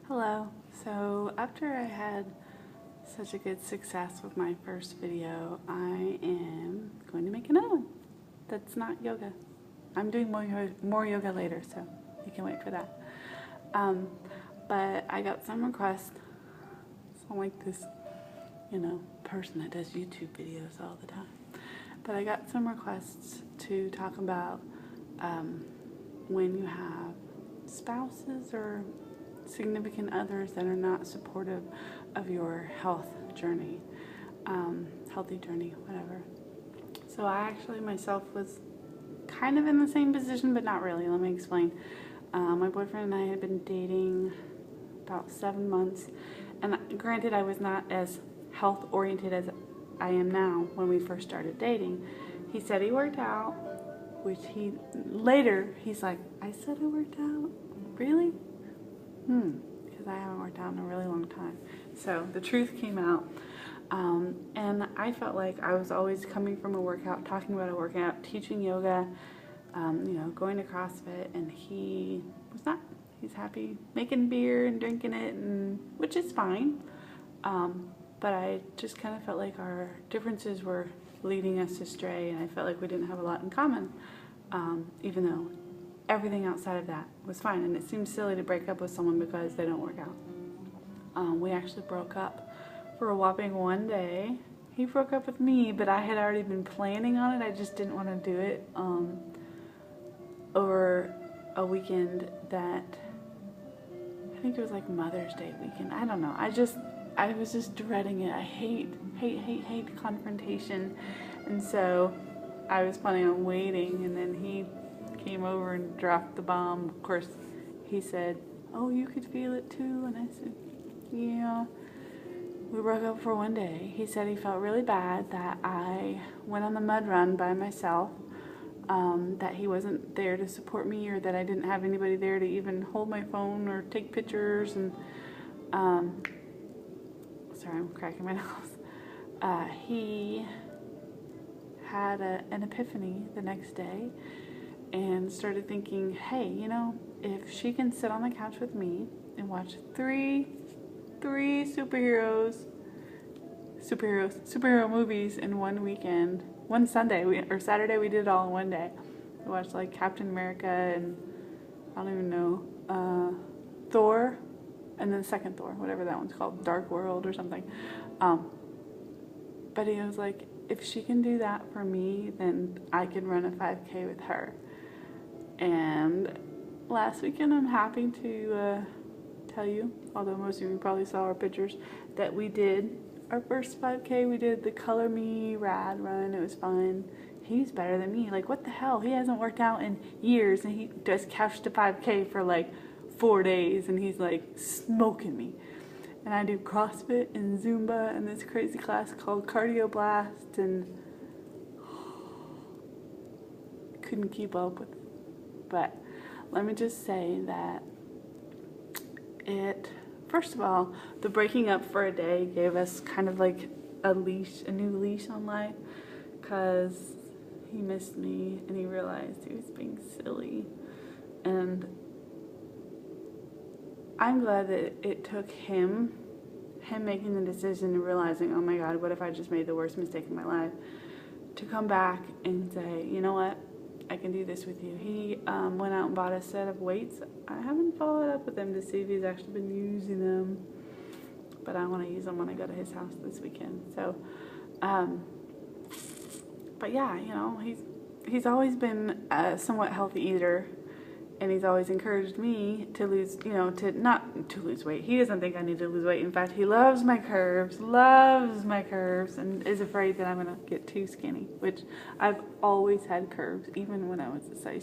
Hello. So after I had such a good success with my first video, I am going to make another one that's not yoga. I'm doing more yoga later, so you can wait for that. But I got some requests. So I'm like this, person that does YouTube videos all the time. But I got some requests to talk about when you have spouses or significant others that are not supportive of your health journey, healthy journey, whatever. So I actually myself was kind of in the same position, but not really. Let me explain. My boyfriend and I had been dating about 7 months, and granted, I was not as health oriented as I am now when we first started dating. He said he worked out, which he's like, I said I worked out? Really? Because I haven't worked out in a really long time. So the truth came out, and I felt like I was always coming from a workout, talking about a workout, teaching yoga, going to CrossFit, and he was not. He's happy making beer and drinking it, which is fine. But I just kind of felt like our differences were leading us astray, and I felt like we didn't have a lot in common, even though everything outside of that was fine. And it seems silly to break up with someone because they don't work out. We actually broke up for a whopping 1 day. He broke up with me, but I had already been planning on it. I just didn't want to do it over a weekend that, I think it was like Mother's Day weekend. I don't know. I was just dreading it. I hate confrontation. And so I was planning on waiting, and then he came over and dropped the bomb. Of course, he said, "Oh, you could feel it too." And I said, "Yeah." We broke up for 1 day. He said he felt really bad that I went on the mud run by myself, that he wasn't there to support me, or that I didn't have anybody there to even hold my phone or take pictures. And sorry, I'm cracking my nose. He had an epiphany the next day and started thinking, hey, if she can sit on the couch with me and watch three superhero movies in one weekend, one Sunday or Saturday, we did it all in 1 day. We watched like Captain America and I don't even know, Thor, and then the second Thor, whatever that one's called, Dark World or something. But he was like, if she can do that for me, then I can run a 5K with her. And last weekend, I'm happy to tell you, although most of you probably saw our pictures, that we did our first 5K. We did the Color Me Rad run. It was fun. He's better than me. Like, what the hell? He hasn't worked out in years, and he just couch to 5K for like 4 days, and he's like smoking me. And I do CrossFit and Zumba and this crazy class called Cardio Blast, and couldn't keep up with it. But let me just say that first of all, the breaking up for a day gave us kind of like a new leash on life, because he missed me and he realized he was being silly. And I'm glad that it took him making the decision and realizing, oh my God, what if I just made the worst mistake in my life, to come back and say, you know what, I can do this with you. He went out and bought a set of weights. I haven't followed up with him to see if he's actually been using them, but I want to use them when I go to his house this weekend. So, but yeah, he's always been a somewhat healthy eater, and he's always encouraged me to lose, not to lose weight. He doesn't think I need to lose weight. In fact, he loves my curves, and is afraid that I'm going to get too skinny, which I've always had curves, even when I was a size